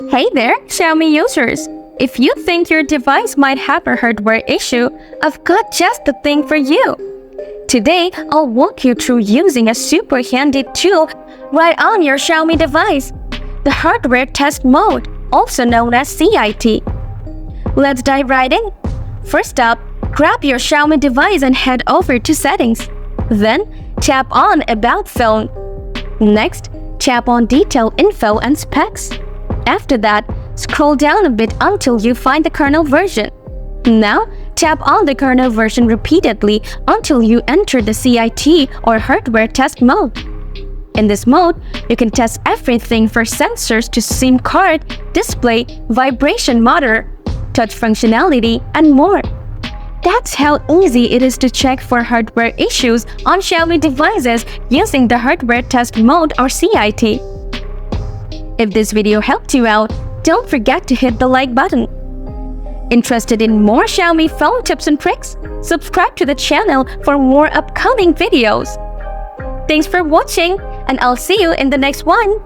Hey there, Xiaomi users! If you think your device might have a hardware issue, I've got just the thing for you. Today, I'll walk you through using a super handy tool right on your Xiaomi device, the hardware test mode, also known as CIT. Let's dive right in. First up, grab your Xiaomi device and head over to Settings. Then, tap on About Phone. Next, tap on Detail Info and Specs. After that, scroll down a bit until you find the kernel version. Now, tap on the kernel version repeatedly until you enter the CIT or hardware test mode. In this mode, you can test everything from sensors to SIM card, display, vibration motor, touch functionality, and more. That's how easy it is to check for hardware issues on Xiaomi devices using the hardware test mode or CIT. If this video helped you out, don't forget to hit the like button. Interested in more Xiaomi phone tips and tricks? Subscribe to the channel for more upcoming videos. Thanks for watching, and I'll see you in the next one.